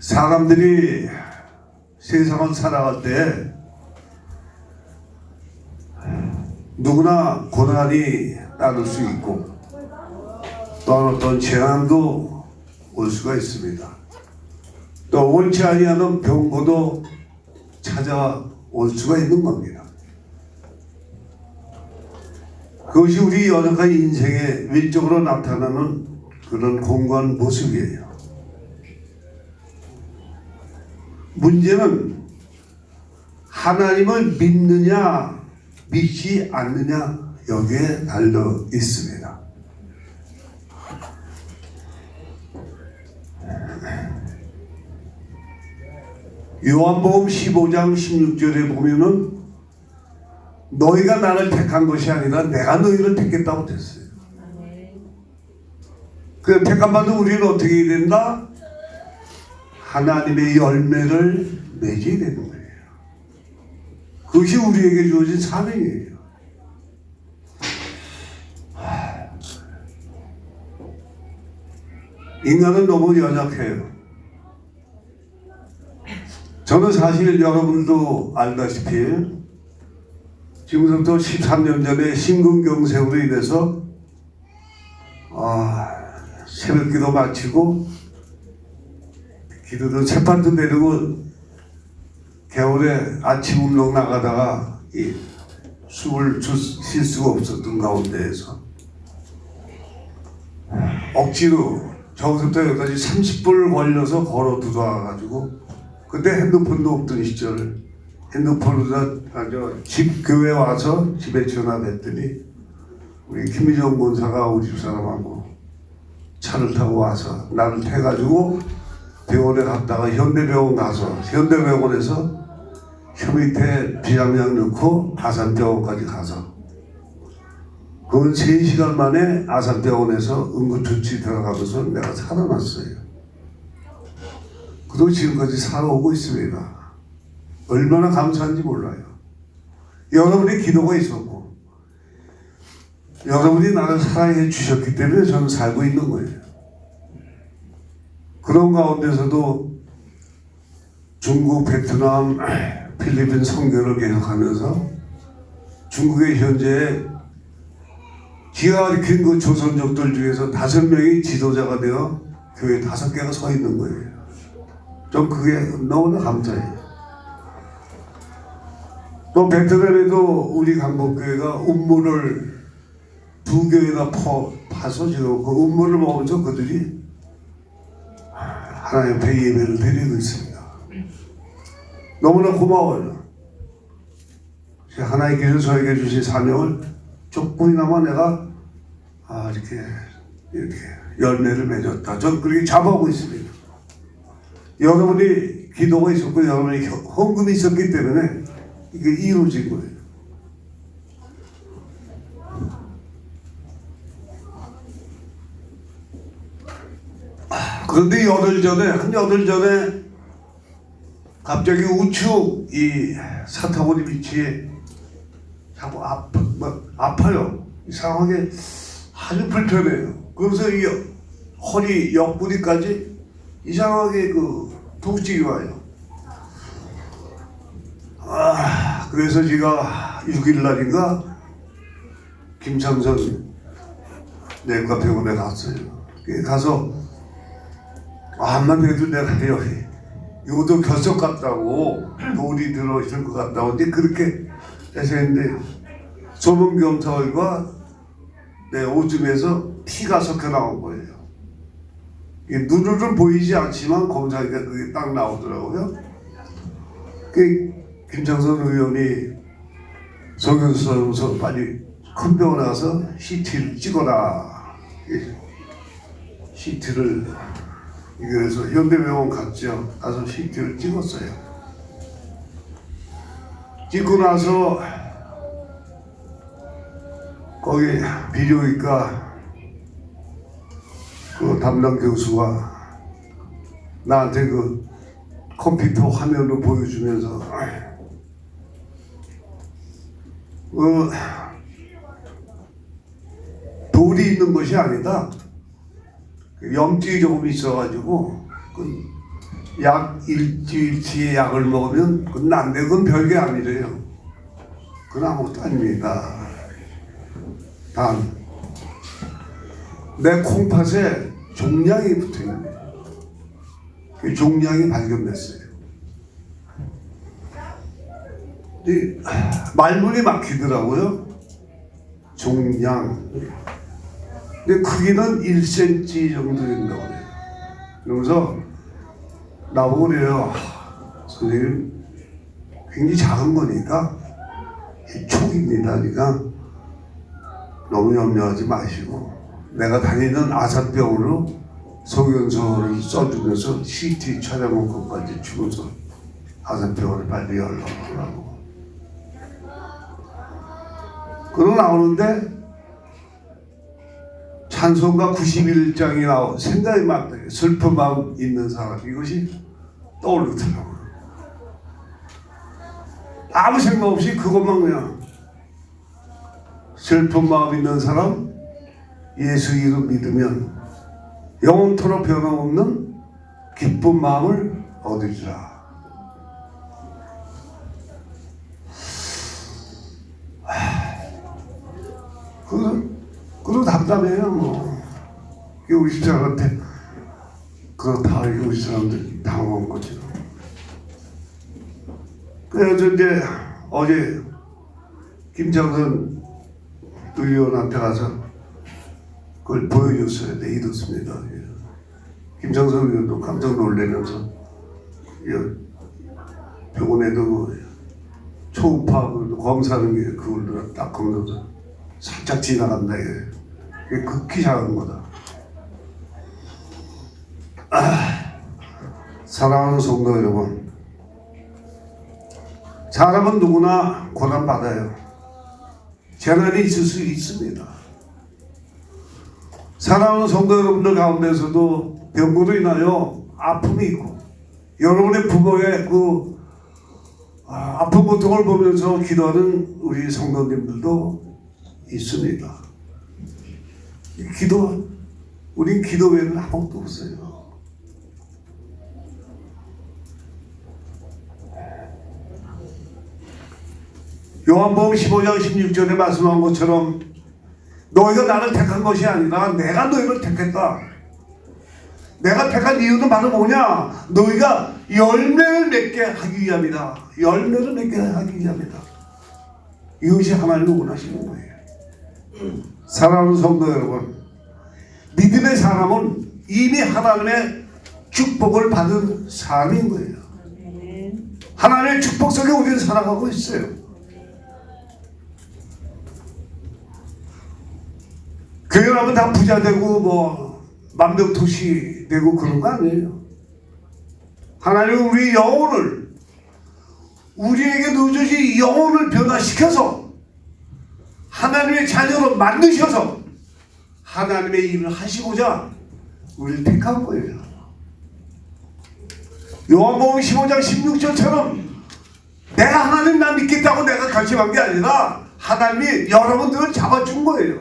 사람들이 세상을 살아갈 때 누구나 고난이 따를 수 있고 또한 어떤 재난도 올 수가 있습니다. 또 옳지 아니하는 병고도 찾아올 수가 있는 겁니다. 그것이 우리 연약한 인생의 외적으로 나타나는 그런 공고한 모습이에요. 문제는 하나님을 믿느냐 믿지 않느냐 여기에 달려 있습니다. 요한복음 15장 16절에 보면은 너희가 나를 택한 것이 아니라 내가 너희를 택했다고 됐어요. 그 택함받은 우리는 어떻게 해야 된다? 하나님의 열매를 맺어야 되는 거예요. 그것이 우리에게 주어진 사명이에요. 인간은 너무 연약해요. 저는 사실 여러분도 알다시피 지금부터 13년 전에 심근경색으로 인해서 새벽기도 마치고 기도도 세판도 내리고 겨울에 아침 운동 나가다가 숨을 쉴 수가 없었던 가운데에서 억지로 저기서부터 여기까지 30분을 걸려서 걸어 들어와가지고 그때 핸드폰도 없던 시절 핸드폰으로 집 교회 와서 집에 전화했더니 우리 김미정 권사가 우리 집사람하고 차를 타고 와서 나를 태가지고 병원에 갔다가 현대병원 가서 현대병원에서 혀 밑에 비장약 넣고 아산병원까지 가서 그건 3시간 만에 아산병원에서 응급조치 들어가면서 내가 살아났어요. 그리고 지금까지 살아오고 있습니다. 얼마나 감사한지 몰라요. 여러분의 기도가 있었고 여러분이 나를 사랑해 주셨기 때문에 저는 살고 있는 거예요. 그런 가운데서도 중국, 베트남, 필리핀 선교를 계속하면서 중국의 현재 기가 막힌 그 조선족들 중에서 5명이 지도자가 되어 교회 5개가 서 있는 거예요. 좀 그게 너무나 감사해요. 또 베트남에도 우리 강복교회가 음모를 2교회가 파서 지금 그 음모를 먹으면서 그들이 하나님 앞에 예배를 드리고 있습니다. 너무나 고마워요. 하나님께서 저에게 주신 사명을 조금이나마 내가 이렇게 열매를 맺었다. 전 그렇게 잡아오고 있습니다. 여러분이 기도가 있었고 여러분이 헌금이 있었기 때문에 이게 이루어진 거예요. 그런데 열흘 전에 갑자기 우측 이 사타구니 위치에 자꾸 아파요. 이상하게 아주 불편해요. 그러면서 이 허리 옆구리까지 이상하게 그 통증이 와요. 그래서 제가 6일 날인가 김창선 내과 병원에 갔어요. 가서 암만 해도 내가 여기 이것도 결석 같다고 돌이 들어있을 것 같다고 근데 그렇게 해서 했는데 소변경찰과 내 오줌에서 피가 섞여 나온 거예요. 눈으로는 보이지 않지만 검사하니까 그게 딱 나오더라고요. 김창선 의원이 송영수 빨리 큰 병원에 가서 CT를 찍어라. CT를 그래서 현대병원 갔죠. 가서 CT를 찍었어요. 찍고 나서 거기 비뇨기과 그 담당 교수가 나한테 그 컴퓨터 화면으로 보여주면서 돌이 있는 것이 아니다. 염증이 조금 있어가지고 약 일주일치의 약을 먹으면 그건 안 돼. 그건 별게 아니래요. 그건 아무것도 아닙니다. 단, 내 콩팥에 종양이 붙어 있는 거예요. 그 종양이 발견됐어요. 말문이 막히더라고요. 종양. 근데 크기는 1cm 정도 된다고 해요. 그러면서 나보고 그래요. 선생님, 굉장히 작은 거니까 촉입니다. 그러니까 너무 염려하지 마시고, 내가 다니는 아산병원으로 소견서를 써주면서 CT 촬영한 것까지 주면서 아산병원을 빨리 연락하라고. 그러고 나오는데 찬송가 91장이 나오 생각이 많다. 슬픈 마음 있는 사람, 이것이 떠오르더라고요. 아무 생각 없이 그것만 그냥, 슬픈 마음 있는 사람 예수 이름 믿으면 영원토록 변함없는 기쁜 마음을 얻으리라. 그거 답답해요. 뭐 우리 집사람한테 그렇다. 우리 사람들이 당황한 거죠. 그래서 이제 어제 김창선 의원한테 가서 그걸 보여줬어야 돼. 이렇습니다. 김창선 의원도 깜짝 놀라면서 병원에도 뭐 초음파 검사하는 게 그걸 딱 검사서 살짝 지나간다. 이게 극히 작은 거다. 사랑하는 성도 여러분, 사람은 누구나 고난 받아요. 재난이 있을 수 있습니다. 사랑하는 성도 여러분들 가운데서도 병으로 인하여 아픔이 있고, 여러분의 부모의 그 아픈 고통을 보면서 기도하는 우리 성도님들도 있습니다. 우린 기도 외에는 아무것도 없어요. 요한복음 15장 16절에 말씀한 것처럼 너희가 나를 택한 것이 아니라 내가 너희를 택했다. 내가 택한 이유는 바로 뭐냐? 너희가 열매를 맺게 하기 위함이다. 열매를 맺게 하기 위함이다. 이것이 하나님이 원하시는 거예요. 사랑하는 성도 여러분, 믿음의 사람은 이미 하나님의 축복을 받은 사람인 거예요. 하나님의 축복 속에 우리는 살아가고 있어요. 교회 가면 다 부자 되고 뭐 만병토시 되고 그런 거 아니에요. 하나님은 우리 영혼을, 우리에게 누적이 영혼을 변화시켜서 하나님의 자녀로 만드셔서 하나님의 일을 하시고자 우리를 택한 거예요. 요한복음 15장 16절처럼 내가 하나님 나 믿겠다고 내가 결심한 게 아니라 하나님이 여러분들을 잡아준 거예요.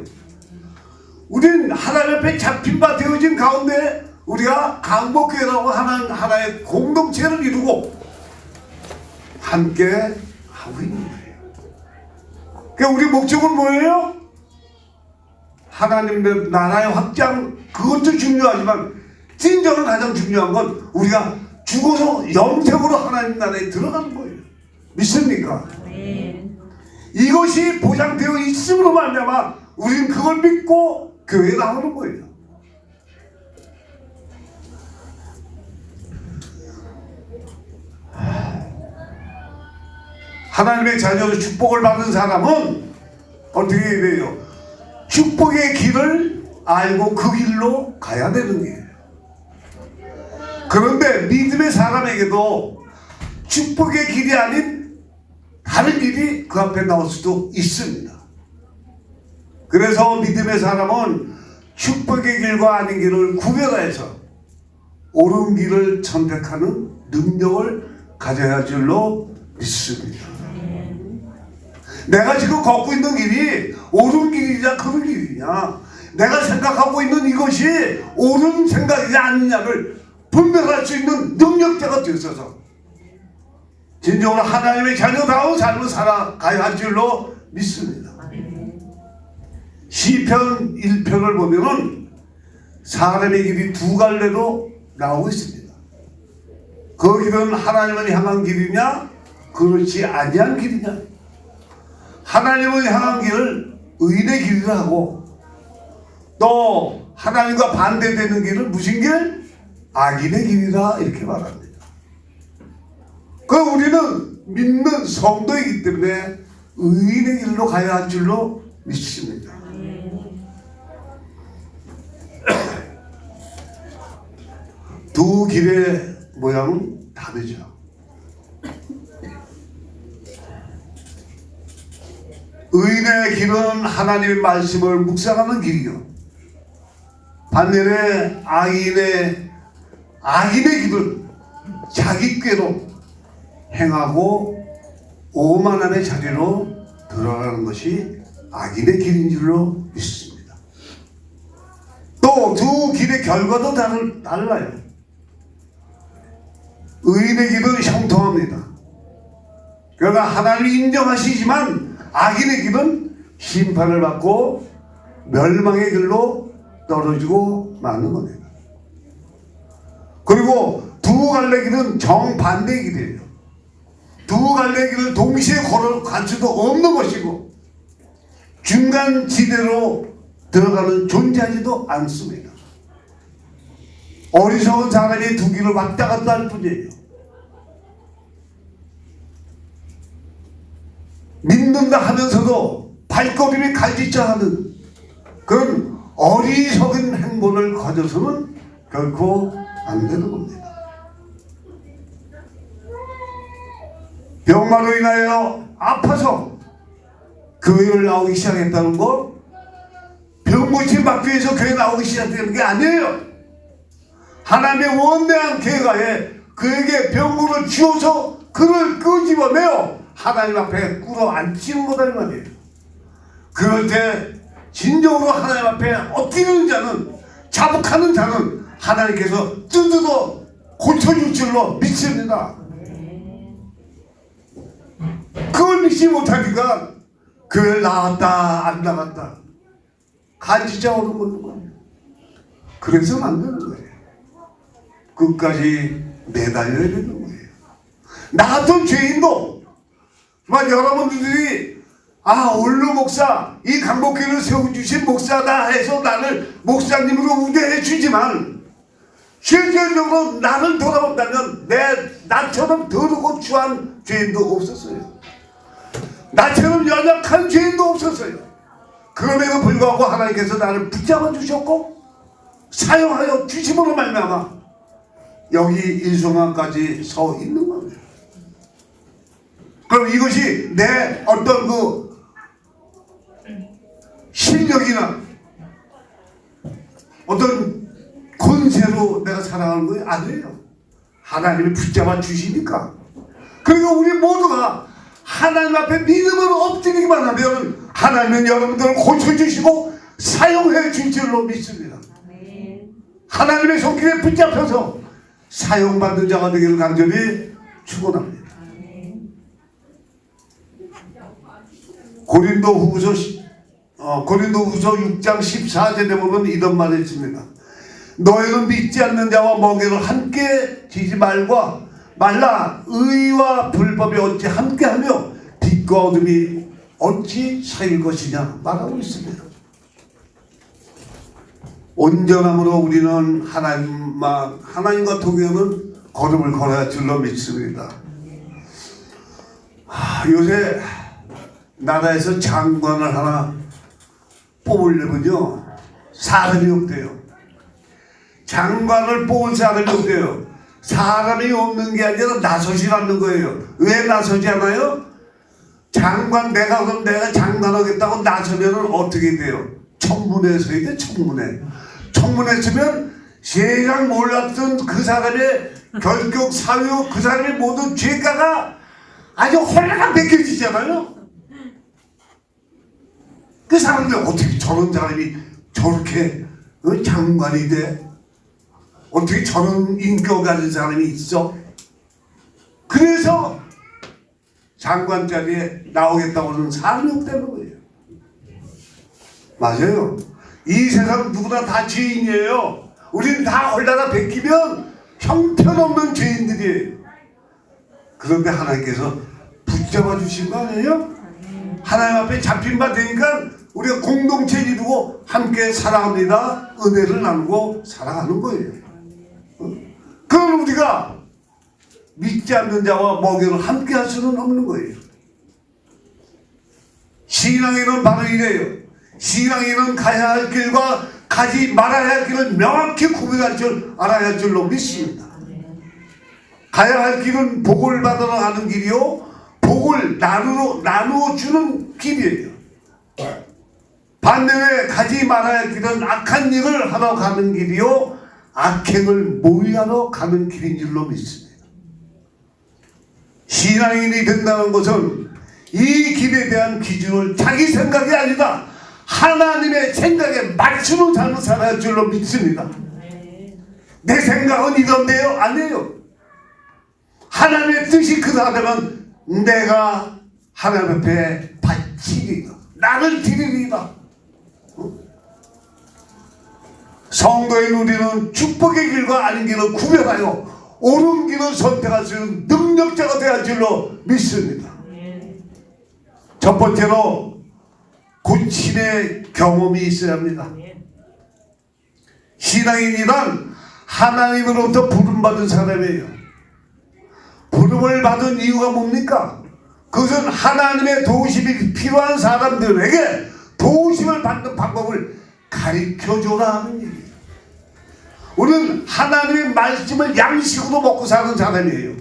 우리는 하나님 앞에 잡힌 바 되어진 가운데 우리가 강복교회라고 하는 하나의 공동체를 이루고 함께 하고 있는 거예요. 그러니까 우리 목적은 뭐예요? 하나님의 나라의 확장, 그것도 중요하지만 진정으로 가장 중요한 건 우리가 죽어서 영생으로 하나님 나라에 들어가는 거예요. 믿습니까? 네. 이것이 보장되어 있음으로 말미암아 우리는 그걸 믿고 교회에 나오는 거예요. 하나님의 자녀로 축복을 받은 사람은 어떻게 해야 돼요? 축복의 길을 알고 그 길로 가야 되는 거예요. 그런데 믿음의 사람에게도 축복의 길이 아닌 다른 길이 그 앞에 나올 수도 있습니다. 그래서 믿음의 사람은 축복의 길과 아닌 길을 구별해서 옳은 길을 선택하는 능력을 가져야 할 줄로 믿습니다. 내가 지금 걷고 있는 길이 옳은 길이냐 그런 길이냐, 내가 생각하고 있는 이것이 옳은 생각이냐 아니냐를 분별할 수 있는 능력자가 수 있어서 진정으로 하나님의 자녀다운 삶을 살아가야 할 줄로 믿습니다. 시편 1편을 보면은 사람의 길이 두 갈래로 나오고 있습니다. 그 길은 하나님을 향한 길이냐 그렇지 아니한 길이냐. 하나님을 향한 길을 의인의 길이라 하고 또 하나님과 반대되는 길은 무슨 길? 악인의 길이라 이렇게 말합니다. 그 우리는 믿는 성도이기 때문에 의인의 길로 가야 할 줄로 믿습니다. 두 길의 모양은 다르죠. 의인의 길은 하나님의 말씀을 묵상하는 길이요. 반면에 악인의 길은 자기 꾀로 행하고 오만함의 자리로 들어가는 것이 악인의 길인 줄로 믿습니다. 또 두 길의 결과도 달라요. 의인의 길은 형통합니다. 그러나 하나님이 인정하시지만 악인의 길은 심판을 받고 멸망의 길로 떨어지고 마는 겁니다. 그리고 두 갈래 길은 정반대의 길이에요. 두 갈래 길을 동시에 걸어갈 수도 없는 것이고 중간 지대로 들어가는 존재하지도 않습니다. 어리석은 사람이 두 길을 왔다 갔다 할 뿐이에요. 믿는다 하면서도 발걸음이 갈짓자하는 그런 어리석은 행보를 가져서는 결코 안 되는 겁니다. 병마로 인하여 아파서 교회를 나오기 시작했다는 거, 병고침 받기 위해서 교회 나오기 시작되는 게 아니에요. 하나님의 원대한 계가에 그에게 병고를 주어서 그를 끄집어내어 하나님 앞에 꿇어 앉히는 거다 이 말이에요. 그럴 때 진정으로 하나님 앞에 엎드리는 자는, 자복하는 자는 하나님께서 뜯어 고쳐줄 줄로 믿습니다. 그걸 믿지 못하니까 교회 나왔다 안 나갔다 간지자 오는 거예요. 그래서는 안 되는 거예요. 끝까지 매달려야 되는 거예요. 나 같은 죄인도 정말 여러분들이 올루 목사, 이 강복교를 세워주신 목사다 해서 나를 목사님으로 우대해 주지만 실질적으로 나를 돌아본다면 나처럼 더럽고 추한 죄인도 없었어요. 나처럼 연약한 죄인도 없었어요. 그럼에도 불구하고 하나님께서 나를 붙잡아 주셨고 사용하여 주심으로 말미암아 여기 일송암까지 서 있는 겁니다. 그럼 이것이 내 어떤 그 실력이나 어떤 권세로 내가 살아가는 거 아니에요. 하나님이 붙잡아 주시니까. 그리고 우리 모두가 하나님 앞에 믿음으로 엎드리기만 하면 하나님은 여러분들을 고쳐주시고 사용해 줄 줄로 믿습니다. 하나님의 손길에 붙잡혀서 사용받는 자가 되기를 간절히 축원합니다. 고린도후서 6장 14절에 보면 이런 말이 있습니다. 너희는 믿지 않는 자와 멍에를 함께 지지 말라. 의와 불법이 어찌 함께하며 빛과 어둠이 어찌 사귈 것이냐 말하고 있습니다. 온전함으로 우리는 하나님과 동행하는 걸음을 걸어야 할 줄로 믿습니다. 요새 나라에서 장관을 하나 뽑으려면요 사람이 없대요. 장관을 뽑을 사람이 없대요. 사람이 없는 게 아니라 나서지 않는 거예요. 왜 나서지 않아요? 내가 장관하겠다고 나서면 어떻게 돼요? 청문회에 서야 돼. 청문회 서면 세상 몰랐던 그 사람의 결격 사유, 그 사람의 모든 죄가가 아주 홀라가 벗겨지잖아요. 그 사람들 어떻게 저런 사람이 저렇게 장관이 돼? 어떻게 저런 인격 가진 사람이 있어? 그래서 장관 자리에 나오겠다고 하는 사람이 없다는 거예요. 맞아요. 이 세상 누구나 다 죄인이에요. 우리는 다 홀다가 베끼면 형편없는 죄인들이에요. 그런데 하나님께서 붙잡아 주신 거 아니에요? 하나님 앞에 잡힌 바 되니까 우리가 공동체 이루고 함께 살아갑니다. 은혜를 나누고 살아가는 거예요. 그럼 우리가 믿지 않는 자와 먹이를 함께 할 수는 없는 거예요. 신앙에는 바로 이래요. 신앙에는 가야 할 길과 가지 말아야 할 길을 명확히 구분할 줄 알아야 할 줄로 믿습니다. 가야 할 길은 복을 받으러 가는 길이요, 복을 나누어 주는 길이에요. 반면에 가지 말아야 할 길은 악한 일을 하러 가는 길이요, 악행을 모의하러 가는 길인 줄로 믿습니다. 신앙인이 된다는 것은 이 길에 대한 기준을 자기 생각이 아니다, 하나님의 생각에 맞추는 삶을 살아야 할 줄로 믿습니다. 내 생각은 이런데요? 아니에요. 하나님의 뜻이 그러하다면 내가 하나님 앞에 바치리라, 나를 드리리라. 성도인 우리는 축복의 길과 아닌 길을 구별하여 옳은 길을 선택할 수 있는 능력자가 되어야 할 줄로 믿습니다. 첫 번째로 고침의 경험이 있어야 합니다. 신앙인이란 하나님으로부터 부름받은 사람이에요. 부름을 받은 이유가 뭡니까? 그것은 하나님의 도우심이 필요한 사람들에게 도우심을 받는 방법을 가르쳐줘라 하는 얘기예요. 우리는 하나님의 말씀을 양식으로 먹고 사는 사람이에요.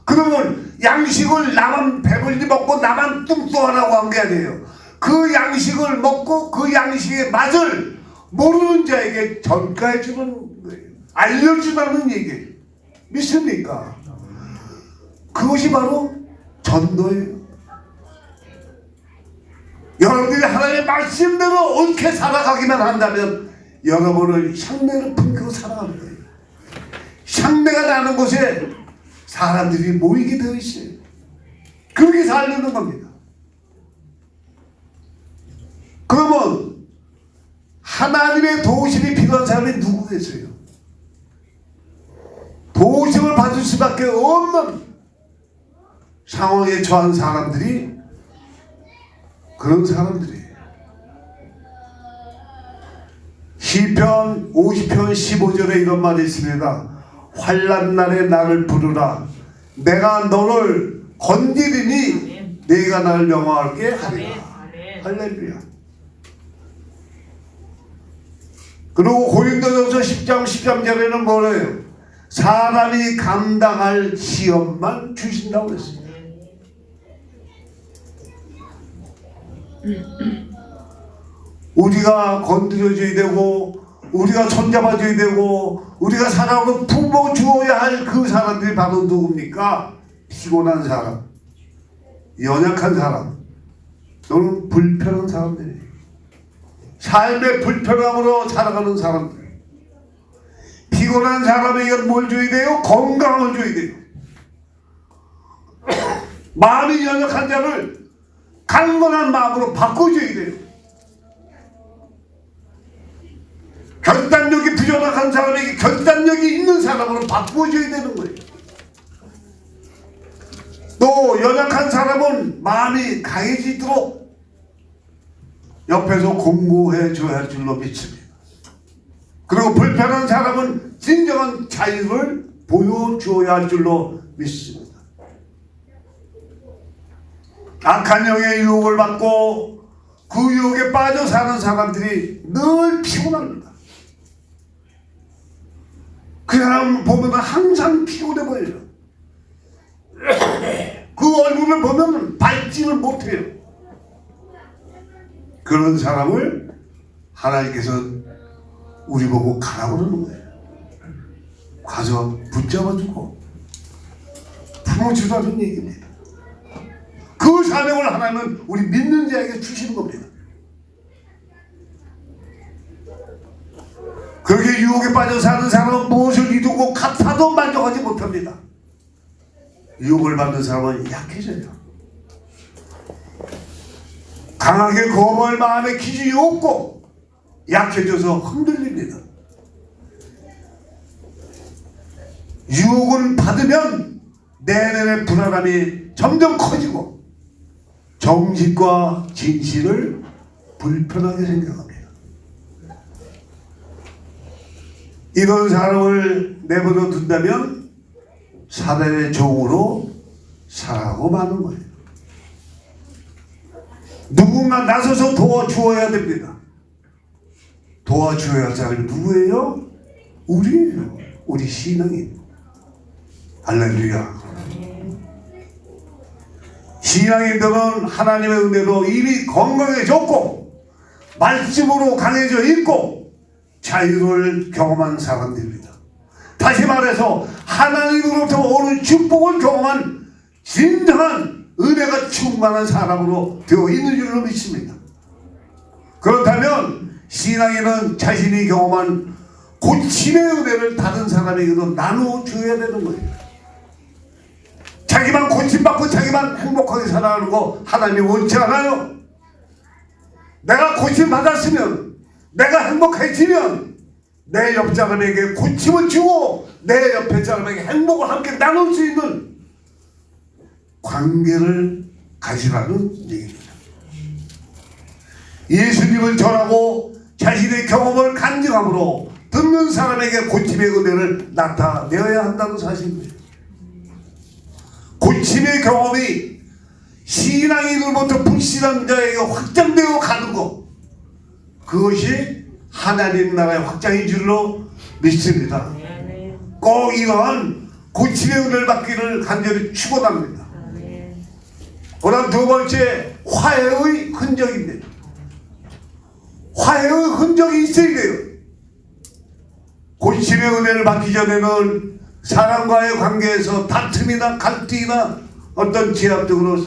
그러면 양식을 나만 배불리 먹고 나만 뚱뚱하라고 한 게 아니에요. 그 양식을 먹고 그 양식의 맛을 모르는 자에게 전가해 주는 거예요. 알려주라는 얘기예요. 믿습니까? 그것이 바로 전도예요. 여러분들이 하나님의 말씀대로 옳게 살아가기만 한다면 여러분을 향내를 품고 살아가는 거예요. 향내가 나는 곳에 사람들이 모이게 되어 있어요. 그렇게 살려는 겁니다. 그러면 하나님의 도우심이 필요한 사람이 누구 계세요? 도우심을 받을 수밖에 없는 상황에 처한 사람들이 그런 사람들이에요. 시편 50편 15절에 이런 말이 있습니다. 환난 날에 나를 부르라. 내가 너를 건지리니 네가 나를 명하게 하리라. 할렐루야. 그리고 고린도전서 10장 13절에는 뭐래요? 사람이 감당할 시험만 주신다고 했습니다. 우리가 건드려줘야 되고 우리가 손잡아줘야 되고 우리가 사랑으로 품어주어야 할 그 사람들이 바로 누굽니까? 피곤한 사람, 연약한 사람, 또는 불편한 사람들이에요. 삶의 불편함으로 살아가는 사람들. 피곤한 사람에게 뭘 줘야 돼요? 건강을 줘야 돼요. 마음이 연약한 자를 강건한 마음으로 바꿔줘야 돼요. 결단력이 부족한 사람에게 결단력이 있는 사람으로 바꿔줘야 되는 거예요. 또 연약한 사람은 마음이 강해지도록 옆에서 공부해 줘야 할 줄로 믿습니다. 그리고 불편한 사람은 진정한 자유를 보여주어야 할 줄로 믿습니다. 악한 영의 유혹을 받고 그 유혹에 빠져 사는 사람들이 늘 피곤합니다. 그 사람 보면 항상 피곤해 보여요. 그 얼굴을 보면 밝지를 못해요. 그런 사람을 하나님께서 우리 보고 가라고 그러는 거예요. 가서 붙잡아주고 품어주라는 얘기입니다. 그 사명을 하나님은 우리 믿는 자에게 주시는 겁니다. 그렇게 유혹에 빠져 사는 사람은 무엇을 이루고 같아도 만족하지 못합니다. 유혹을 받는 사람은 약해져요. 강하게 거부할 마음의 기준이 없고 약해져서 흔들립니다. 유혹을 받으면 내면의 불안함이 점점 커지고 정직과 진실을 불편하게 생각합니다. 이런 사람을 내버려 둔다면 사단의 종으로 살아가고 마는 거예요. 누군가 나서서 도와주어야 됩니다. 도와주어야 할 사람이 누구예요? 우리예요. 우리 신앙인. 할렐루야. 신앙인들은 하나님의 은혜로 이미 건강해졌고 말씀으로 강해져 있고 자유를 경험한 사람들입니다. 다시 말해서 하나님으로부터 오는 축복을 경험한 진정한 은혜가 충만한 사람으로 되어 있는 줄로 믿습니다. 그렇다면 신앙인은 자신이 경험한 고침의 은혜를 다른 사람에게도 나누어줘야 되는 거예요. 자기만 고침받고 자기만 행복하게 살아가는 거 하나님이 원치 않아요. 내가 고침받았으면, 내가 행복해지면 내 옆 사람에게 고침을 주고 내 옆에 사람에게 행복을 함께 나눌 수 있는 관계를 가지라는 얘기입니다. 예수님을 전하고 자신의 경험을 간증함으로 듣는 사람에게 고침의 은혜를 나타내어야 한다는 사실입니다. 고침의 경험이 신앙인으로부터 불신앙자에게 확장되어 가는 것, 그것이 하나님 나라의 확장인 줄로 믿습니다. 꼭 이러한 고침의 은혜를 받기를 간절히 축원합니다. 그다음 두 번째, 화해의 흔적입니다. 화해의 흔적이 있어야 돼요. 고침의 은혜를 받기 전에는 사람과의 관계에서 다툼이나 갈등이나 어떤 제압 등으로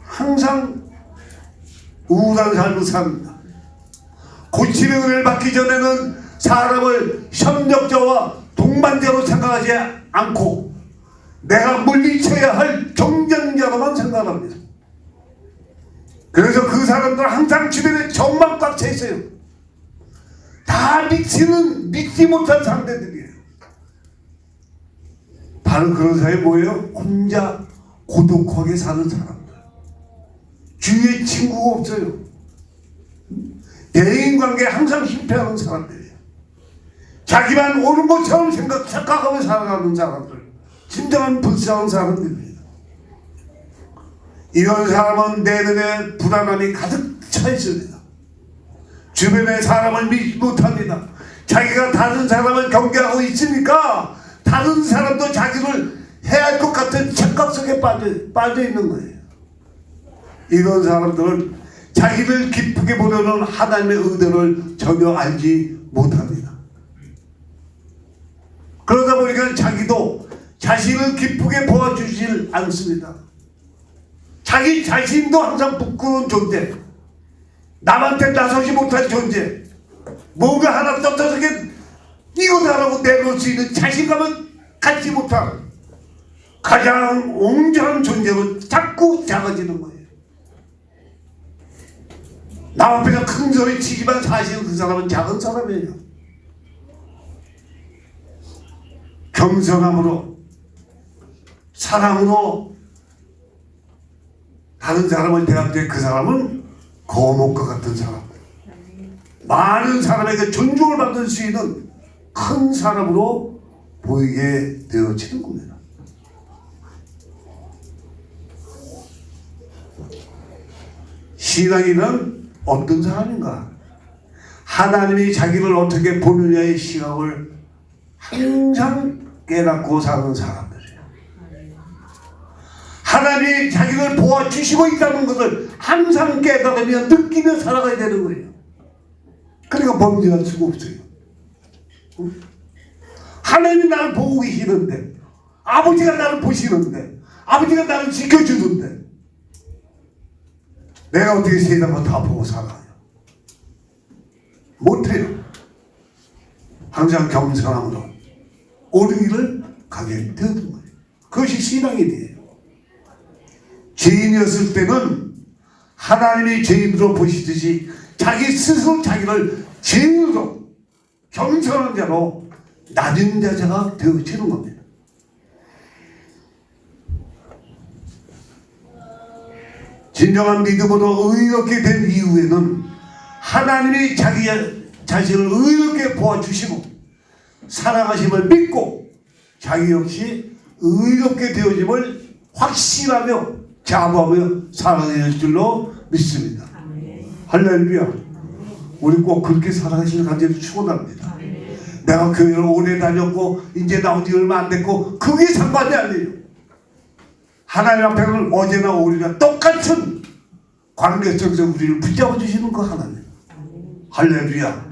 항상 우울한 삶을 삽니다. 고침의 은혜를 받기 전에는 사람을 협력자와 동반자로 생각하지 않고 내가 물리쳐야 할 경쟁자로만 생각합니다. 그래서 그 사람들은 항상 주변에 적만 꽉 차 있어요. 다 믿지 못한 상대들이에요. 바로 그런 사람이 뭐예요? 혼자 고독하게 사는 사람들. 주위에 친구가 없어요. 대인관계에 항상 실패하는 사람들이에요. 자기만 옳은 것처럼 착각하며 살아가는 사람들. 진정한 불쌍한 사람들입니다. 이런 사람은 내면에 불안함이 가득 차 있습니다. 주변의 사람을 믿지 못합니다. 자기가 다른 사람을 경계하고 있으니까 다른 사람도 자기를 해야 할 것 같은 착각 속에 빠져 있는 거예요. 이런 사람들은 자기를 기쁘게 보려는 하나님의 의도를 전혀 알지 못합니다. 그러다 보니까 자기도 자신을 기쁘게 보아주질 않습니다. 자기 자신도 항상 부끄러운 존재, 남한테 나서지 못할 존재, 뭔가 하나 떳떳하게 이거다라고 내놓을 수 있는 자신감을 갖지 못한 가장 옹졸한 존재로 자꾸 작아지는 거예요. 남 앞에서 큰 소리 치지만 사실은 그 사람은 작은 사람이에요. 겸손함으로, 사랑으로 다른 사람을 대할 때 그 사람은 거목과 같은 사람, 많은 사람에게 존중을 받을 수 있는 큰 사람으로 보이게 되어지는 겁니다. 신앙인은 어떤 사람인가? 하나님이 자기를 어떻게 보느냐의 시각을 항상 깨닫고 사는 사람들이에요. 하나님이 자기를 보아주시고 있다는 것을 항상 깨달으며 느끼며 살아가야 되는 거예요. 그러니까 범죄할 수가 없어요. 하나님이 나를 보고 계시는데, 아버지가 나를 보시는데, 아버지가 나를 지켜주는데 내가 어떻게 세상을 다 보고 살아요? 못해요. 항상 겸손함으로 옳은 길을 가게 되는 거예요. 그것이 신앙이 돼요. 죄인이었을 때는 하나님이 죄인으로 보시듯이 자기 스스로 자기를 죄인으로 겸손한 자로 낮은 자가 되어지는 겁니다. 진정한 믿음으로 의롭게 된 이후에는 하나님이 자기 자신을 의롭게 보아주시고 사랑하심을 믿고 자기 역시 의롭게 되어짐을 확신하며 자부하며 살아낼 줄로 믿습니다. 할렐루야. 우리 꼭 그렇게 살아가시는 간절히 축원합니다. 내가 교회를 오래 다녔고 이제 나온 지 얼마 안 됐고 그게 상관이 아니에요. 하나님 앞에는 어제나 오늘이나 똑같은 관계 속에서 우리를 붙잡아 주시는 그 하나님. 할렐루야.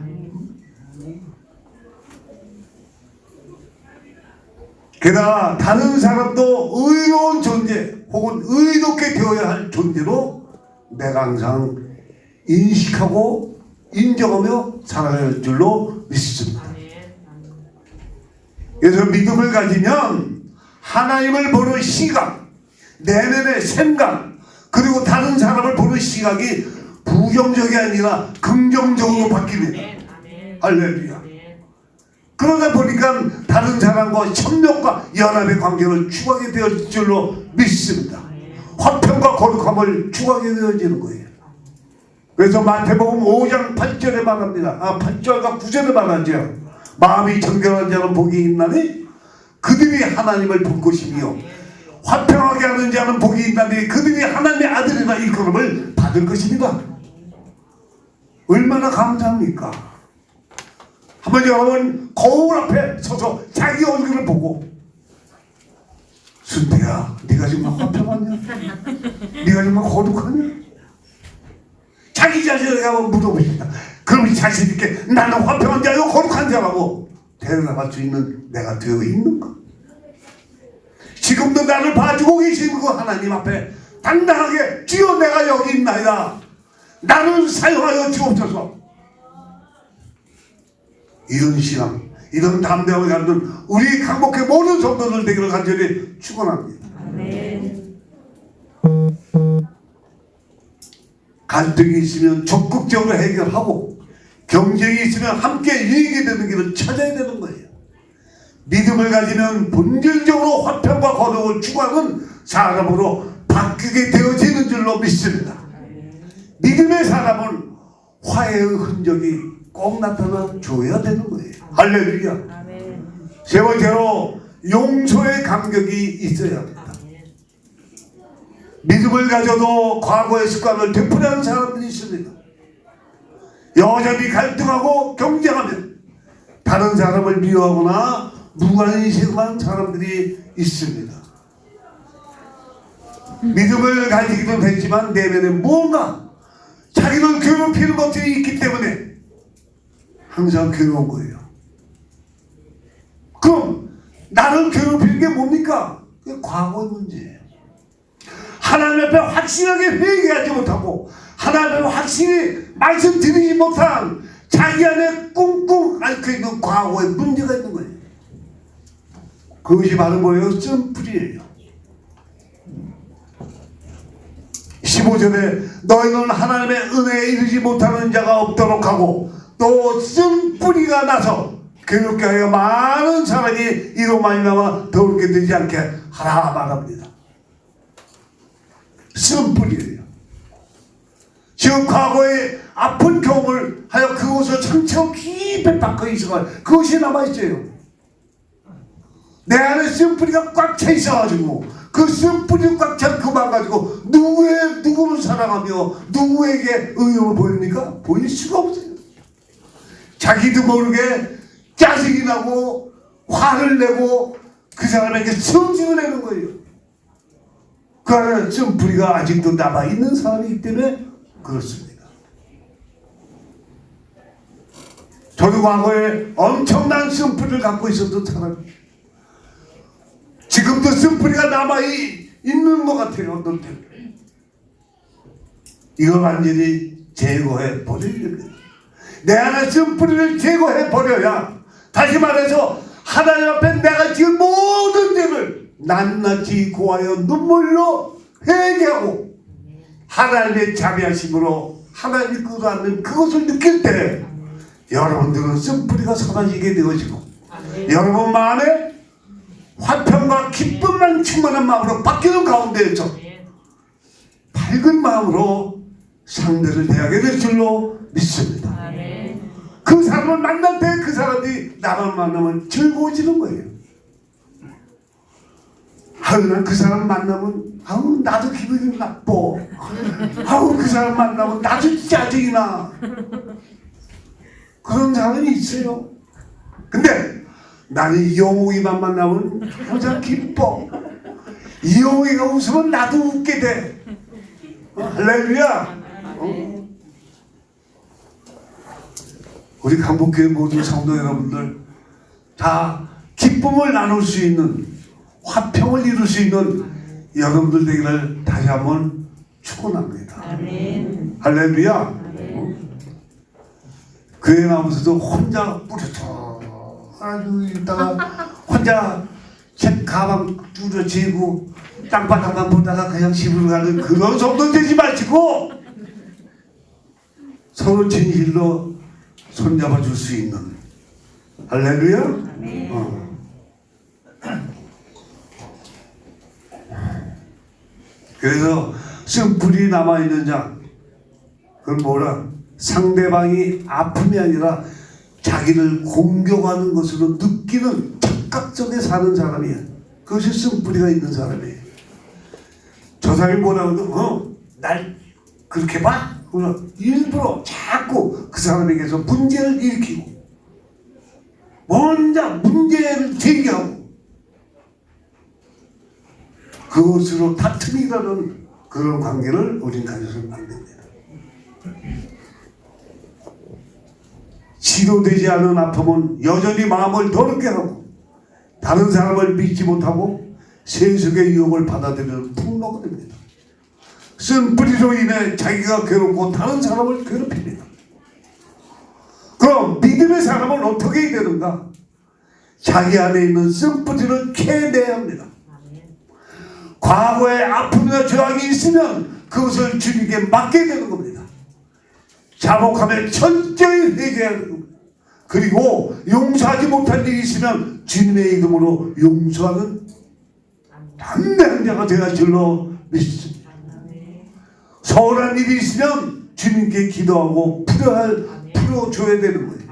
게다가 다른 사람도 의로운 존재 혹은 의롭게 되어야 할 존재로 내가 항상 인식하고 인정하며 살아갈 줄로 믿습니다. 그래서 믿음을 가지면 하나님을 보는 시각, 내면의 생각, 그리고 다른 사람을 보는 시각이 부정적이 아니라 긍정적으로 바뀝니다. 할렐루야. 그러다 보니까 다른 사람과 협력과 연합의 관계를 추구하게 되어질 줄로 믿습니다. 화평과 거룩함을 추구하게 되어지는 거예요. 그래서 마태복음 5장 8절에 말합니다. 8절과 9절에 말하죠. 마음이 정결한 자는 복이 있나니 그들이 하나님을 볼 것이며 화평하게 하는 자는 복이 있나니 그들이 하나님의 아들이라 일컬음을 받을 것입니다. 얼마나 감사합니까? 한번 여러분 거울 앞에 서서 자기 얼굴을 보고 순태야, 네가 정말 화평하냐? 네가 정말 거룩하냐? 자기 자신에게 한번 물어보십니다. 그럼 자신 있게 나는 화평한 자요 거룩한 자라고 대답할 수 있는 내가 되어 있는가? 지금도 나를 봐주고 계시는 그 하나님 앞에 당당하게 주여 내가 여기 있나이다. 나를 사용하여 주옵소서. 이런 신앙, 이런 담대함을 갖는 우리 강복회 모든 성도들 되기를 간절히 축원합니다. 갈등이 있으면 적극적으로 해결하고 경쟁이 있으면 함께 이기게 되는 길을 찾아야 되는 거예요. 믿음을 가지면 본질적으로 화평과 거룩을 추구하는 사람으로 바뀌게 되어지는 줄로 믿습니다. 믿음의 사람은 화해의 흔적이 꼭 나타나 줘야 되는 거예요. 할렐루야. 세 번째로 용서의 감격이 있어야 합니다. 믿음을 가져도 과거의 습관을 되풀이하는 사람들이 있습니다. 여전히 갈등하고 경쟁하면 다른 사람을 미워하거나 무관심한 사람들이 있습니다. 믿음을 가지기도 했지만 내면에 뭔가 자기를 괴롭히는 것들이 있기 때문에 항상 괴로운 거예요. 그럼 나를 괴롭히는 게 뭡니까? 그게 과거의 문제예요. 하나님 앞에 확실하게 회개하지 못하고 하나님 앞에 확실히 말씀드리지 못한 자기 안에 꿍꿍 앓고 있는 과거의 문제가 있는 거예요. 그것이 바로 뭐예요? 쓴뿌리예요. 15절에 너희는 하나님의 은혜에 이르지 못하는 자가 없도록 하고 또 쓴뿌리가 나서 괴롭게 하여 많은 사람이 이로 말미암아 더럽게 되지 않게 하라 말합니다. 쓴뿌리예요. 지금 과거에 아픈 경험을 하여 그곳을 상처 깊이 박혀 있어가 그것이 남아있어요. 내 안에 쓴뿌리가 꽉 차 있어가지고 그 쓴뿌리 꽉 찬 그만 가지고 누구를 사랑하며 누구에게 의욕을 보입니까? 보일 수가 없어요. 자기도 모르게 짜증이 나고 화를 내고 그 사람에게 성질을 내는 거예요. 그 안에 쓴뿌리가 아직도 남아있는 사람이기 때문에 그렇습니다. 저도 과거에 엄청난 쓴뿌리를 갖고 있었던 사람입니다. 지금도 쓴뿌리가 남아있는 것 같아요. 어떤 때는 이걸 완전히 제거해 버려야 됩니다. 내 안에 쓴뿌리를 제거해 버려야 다시 말해서 하나님 앞에 내가 지은 모든 죄를 낱낱이 고하여 눈물로 회개하고 하나님의 자비하심으로 하나님이 끌어안는 그것을 느낄 때 여러분들은 쓴뿌리가 사라지게 되어지고 여러분 마음에 화평과 기쁨만 충만한 마음으로 바뀌는 가운데에서 밝은 마음으로 상대를 대하게 될 줄로 믿습니다. 그 사람을 만날 때 그 사람이 나를 만나면 즐거워지는 거예요. 난 그 사람 만나면 나도 기분이 나빠. 그 사람 만나면 나도 짜증이 나. 그런 사람이 있어요. 근데 나는 이영웅이만 만나면 항상 기뻐. 이영웅이가 웃으면 나도 웃게 돼. 할렐루야. 우리 강북교회 모든 성도 여러분들 다 기쁨을 나눌 수 있는, 화평을 이룰 수 있는 여러분들 되기를 다시 한번 축원합니다. 할렐루야. 교회 나오면서도 혼자 뿌려쳐 아주 있다가 혼자 제 가방 뚜려 재고 땅바닥만 보다가 그냥 집으로 가는 그런 성도 되지 마시고 서로 진실로 손잡아 줄 수 있는. 할렐루야. 그래서 쓴뿌리 남아있는 자, 그건 뭐라? 상대방이 아픔이 아니라 자기를 공격하는 것으로 느끼는 착각 속에 사는 사람이에요. 그것이 쓴뿌리가 있는 사람이에요. 저 사람이 뭐라고 날 그렇게 봐? 일부러 자꾸 그 사람에게서 문제를 일으키고 먼저 문제를 제기하고 그것으로 다툼이라는 그런 관계를 우린 가져서는 안 됩니다. 치료되지 않은 아픔은 여전히 마음을 더럽게 하고 다른 사람을 믿지 못하고 세속의 유혹을 받아들이는 풍로가 됩니다. 쓴뿌리로 인해 자기가 괴롭고 다른 사람을 괴롭힙니다. 그럼 믿음의 사람은 어떻게 해야 되는가? 자기 안에 있는 쓴뿌리를 캐내야 합니다. 과거에 아픔이나 저항이 있으면 그것을 주님께 맡게 되는 겁니다. 자복하며 철저히 회개하는 겁니다. 그리고 용서하지 못한 일이 있으면 주님의 이름으로 용서하는 담대한 자가 되어야 줄로 믿습니다. 서운한 일이 있으면 주님께 기도하고 풀어줘야 되는 거예요.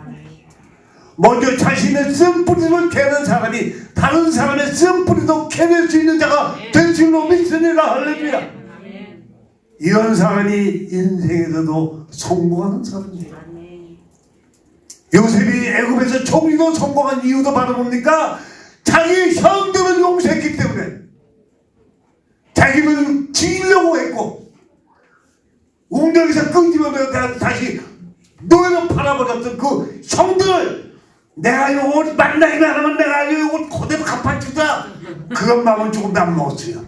먼저 자신의 쓴뿌리를 캐는 사람이 다른 사람의 쓴뿌리도 캐낼 수 있는 자가 될 줄로 믿습니다. 할렐루야. 이런 사람이 인생에서도 성공하는 사람이에요. 요셉이 애굽에서 총리로 성공한 이유도 바로 뭡니까? 자기 형들을 용서했기 때문에. 자기를 죽이려고 했고 웅덩이에서 끄집어내서 다시 노예로 팔아버렸던 그 형들을 내가 이거 만나기만 하면 내가 이거 그대로 갚아주자. 그런 마음은 조금 안 먹었어요.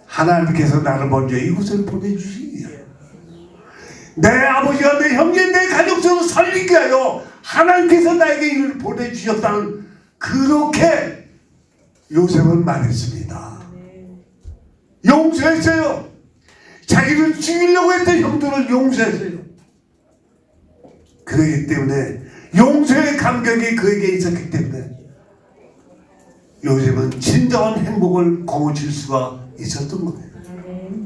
하나님께서 나를 먼저 이곳에 보내주시기에 내 아버지와 내 형제 내 가족들을 살리게 하여 하나님께서 나에게 이를 보내주셨다는 그렇게 요셉은 말했습니다. 용서했어요. 자기를 죽이려고 했던 형들을 용서했어요. 그렇기 때문에 용서의 감격이 그에게 있었기 때문에 요셉은 진정한 행복을 거머쥘 수가 있었던 거예요.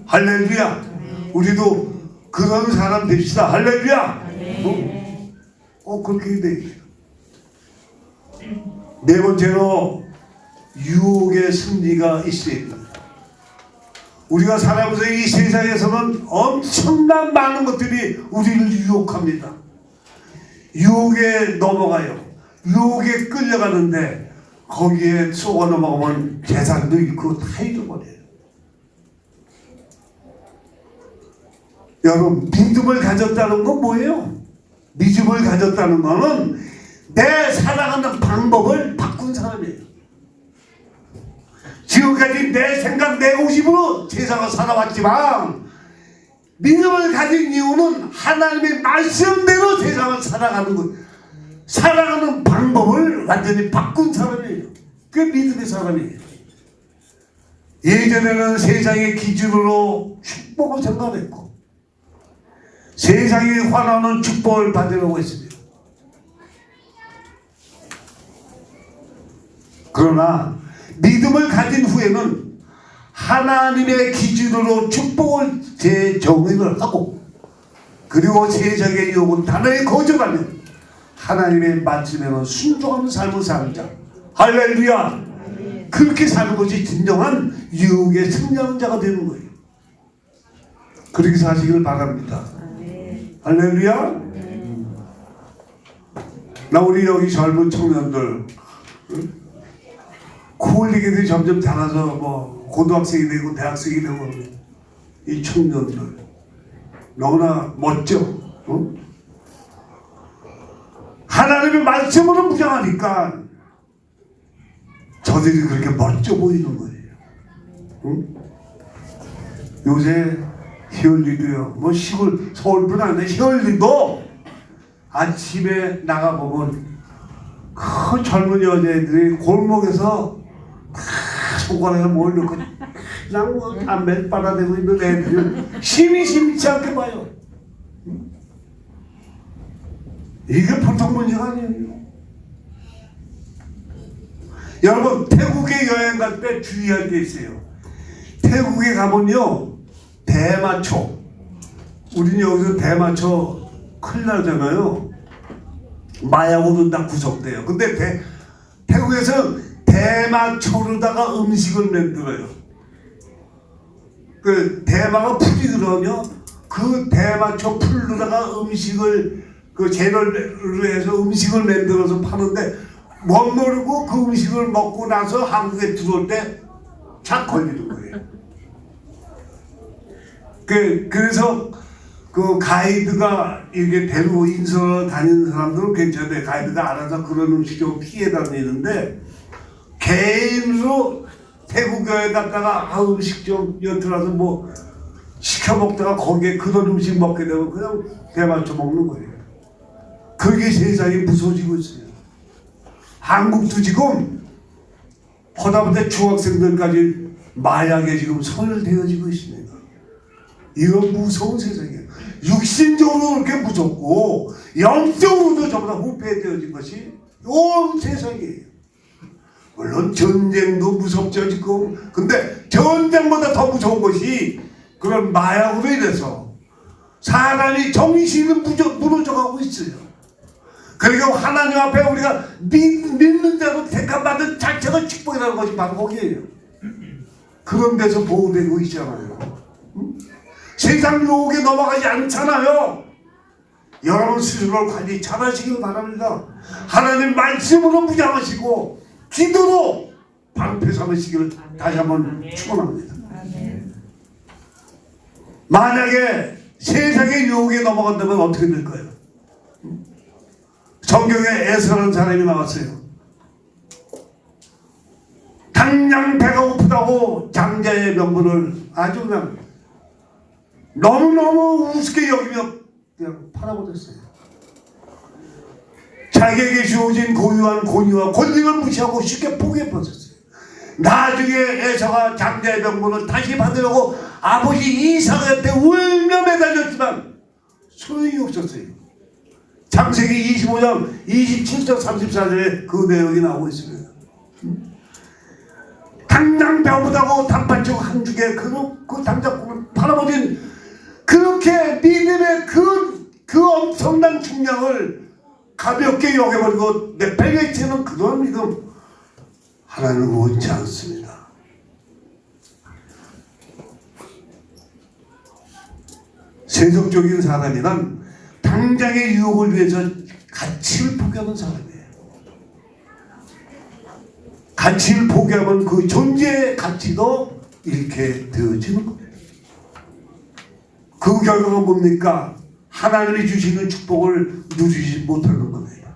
할렐루야. 우리도 그런 사람 됩시다. 할렐루야. 그렇게 돼요. 네 번째로 유혹의 승리가 있어야 됩니다. 우리가 살아가면서 이 세상에서는 엄청난 많은 것들이 우리를 유혹합니다. 유혹에 넘어가요. 유혹에 끌려가는데 거기에 속아 넘어가면 재산도 잃고 다 잃어버려요. 여러분, 믿음을 가졌다는 건 뭐예요? 믿음을 가졌다는 거는 내 살아가는 방법을 바꾼 사람이에요. 지금까지 내 생각, 내 고집으로 세상을 살아왔지만 믿음을 가진 이유는 하나님의 말씀대로 세상을 살아가는 것, 살아가는 방법을 완전히 바꾼 사람이에요. 그게 믿음의 사람이에요. 예전에는 세상의 기준으로 축복을 생각했고 세상이 환원하는 축복을 받으려고 했습니다. 그러나 믿음을 가진 후에는 하나님의 기준으로 축복을 재정의를 하고 그리고 세상의 유혹은 단호히 거절하면 하나님의 말씀에는 순종하는 삶을 사는 자, 할렐루야, 그렇게 사는 것이 진정한 유혹의 승리하는 자가 되는 거예요. 그렇게 사시길 바랍니다. 할렐루야. 나 우리 여기 젊은 청년들 코올리게들이 점점 자라서 뭐 고등학생이 되고 대학생이 되고 이 청년들 너무나 멋져. 하나님의 말씀으로 무장하니까 저들이 그렇게 멋져 보이는 거예요. 요새 히얼리도요. 뭐 시골 서울뿐 아니라 히얼리도 아침에 나가보면 그 젊은 여자애들이 골목에서 다 손가락에 뭘 넣고 그냥 뭐 담배 빨아대고 있는 애들을 심심치 않게 봐요. 이게 보통 문제가 아니에요. 여러분 태국에 여행 갈 때 주의할 게 있어요. 태국에 가면요 대마초, 우리는 여기서 대마초 큰일 나잖아요. 마약으로 다 구속돼요. 근데 태국에서 대마초로다가 음식을 만들어요. 그 대마가 풀이거든요. 그 대마초 풀로다가 음식을 그 재료로 해서 음식을 만들어서 파는데 못 모르고 그 음식을 먹고 나서 한국에 들어올 때 착 걸리는 거예요. 그래서 그 가이드가 이렇게 데리고 인서 다니는 사람들은 괜찮아요. 가이드가 알아서 그런 음식 좀 피해 다니는데 개인으로 태국에 갔다가 음식 좀 여틀어서 뭐 시켜 먹다가 거기에 그런 음식 먹게 되면 그냥 대마초 먹는 거예요. 그게 세상이 무서워지고 있어요. 한국도 지금 허다못해 중학생들까지 마약에 지금 손을대어지고 있습니다. 이건 무서운 세상이에요. 육신적으로 그렇게 무섭고 영적으로도 전부 다 후패되어진 것이 온 세상이에요. 물론 전쟁도 무섭죠 지금. 근데 전쟁보다 더 무서운 것이 그런 마약으로 인해서 사람이 정신이 무너져가고 있어요. 그리고 하나님 앞에 우리가 믿는 자로 택함받은 자체가 축복이라는 것이 바로 거기에요. 그런 데서 보호되고 있잖아요. 세상 유혹에 넘어가지 않잖아요. 여러분 스스로 관리 잘하시길 바랍니다. 하나님 말씀으로 무장하시고 기도로 방패 삼으시기를 다시 한번 축원합니다. 만약에 세상의 유혹에 넘어간다면 어떻게 될까요? 성경에 에스라는 사람이 나왔어요. 당장 배가 고프다고 장자의 명분을 아주 그냥 너무너무 우습게 여기며 그냥 팔아버렸어요. 자기에게 주어진 고유한 권위와 권력을 무시하고 쉽게 포기해버렸어요. 나중에 에서가 장자의 명분을 다시 받으려고 아버지 이삭한테 울며 매달렸지만 소용이 없었어요. 창세기 25장 27절 34절에 그 내용이 나오고 있습니다. 당장 배고프다고 단팥죽 한 죽에 그 장작국을 팔아버린 그렇게 믿음의 그 엄청난 중량을 가볍게 여겨버리고 내팽개치는 그런 믿음 하나님은 원치 않습니다. 세속적인 사람이란 당장의 유혹을 위해서 가치를 포기하는 사람이에요. 가치를 포기하면 그 존재의 가치도 잃게 되어지는 겁니다. 그 결과가 뭡니까? 하나님이 주시는 축복을 누리지 못하는 겁니다.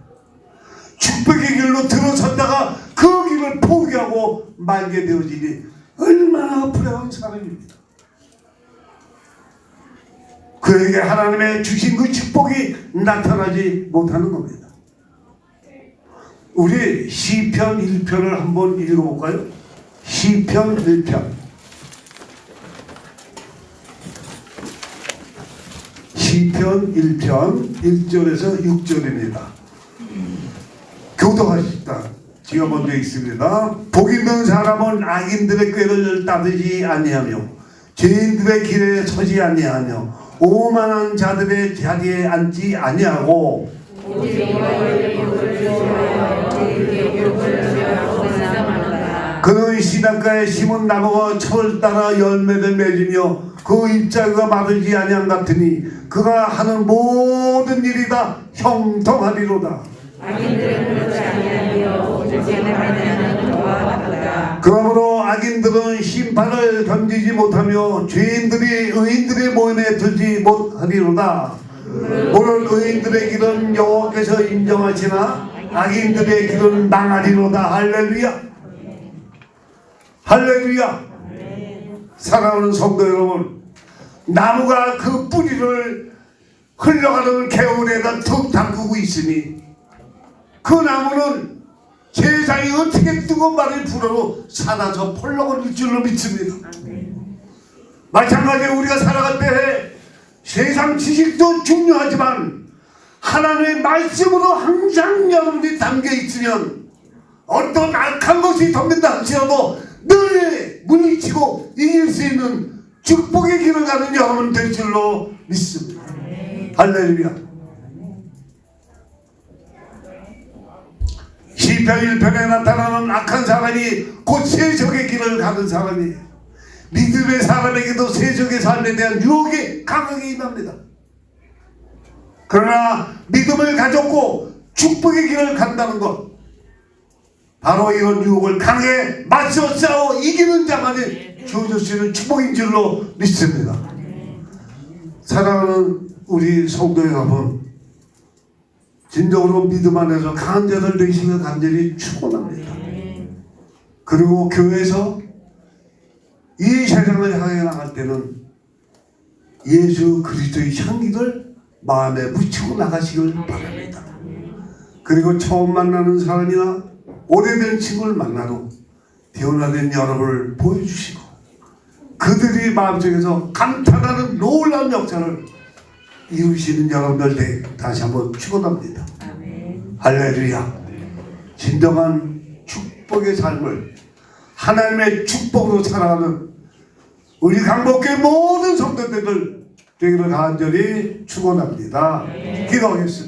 축복의 길로 들어섰다가 그 길을 포기하고 말게 되어지니 얼마나 불행한 사람입니다. 그에게 하나님의 주신 그 축복이 나타나지 못하는 겁니다. 우리 시편 1편을 한번 읽어볼까요? 시편 1편 시편 1편 1절에서 6절입니다. 교도하십니다. 제가 먼저 읽습니다. 복 있는 사람은 악인들의 꾀를 따르지 아니하며 죄인들의 길에 서지 아니하며 오만한 자들의 자리에 앉지 아니하고 그는 시냇가에 심은 나무가 철을 따라 열매를 맺으며 그 잎자루가 마르지 아니한 같으니 그가 하는 모든 일이 다 형통하리로다. 그러므로 악인들은 심판을 견디지 못하며 죄인들이 의인들의 모임에 들지 못하리로다. 오늘 의인들의 길은 여호와께서 인정하시나 악인들의 길은 망하리로다. 할렐루야. 할렐루야. 사랑하는 성도 여러분, 나무가 그 뿌리를 흘러가는 개울에다 툭 담그고 있으니 그 나무는 세상이 어떻게 뜨거운 바람이 불어도 살아서 펄럭거릴 줄로 믿습니다. 마찬가지로 우리가 살아갈 때 세상 지식도 중요하지만 하나님의 말씀으로 항상 여러분이 담겨 있으면 어떤 악한 것이 덤빈다 할지라도 늘 물리치고 이길 수 있는 축복의 길을 가는 여러분 될 줄로 믿습니다. 할렐루야. 시편 1편에 나타나는 악한 사람이 곧 세속의 길을 가는 사람이에요. 믿음의 사람에게도 세속의 삶에 대한 유혹이 강하게 임합니다. 그러나 믿음을 가졌고 축복의 길을 간다는 것, 바로 이런 유혹을 강하게 맞서 싸워 이기는 자만이 주어질 수 있는 축복인 줄로 믿습니다. 사랑하는 우리 성도 여러분, 진정으로 믿음 안에서 강한 자들 되시길 간절히 축원합니다. 그리고 교회에서 이 세상을 향해 나갈 때는 예수 그리스도의 향기를 마음에 묻히고 나가시길 바랍니다. 그리고 처음 만나는 사람이나 오래된 친구를 만나도 변화된 여러분을 보여주시고 그들이 마음속에서 감탄하는 놀라운 역사를 이루시는 여러분들 다시 한번 축원합니다. 할렐루야. 진정한 축복의 삶을 하나님의 축복으로 살아가는 우리 강복교회 모든 성도들 되기를 간절히 축원합니다. 기도하겠습니다.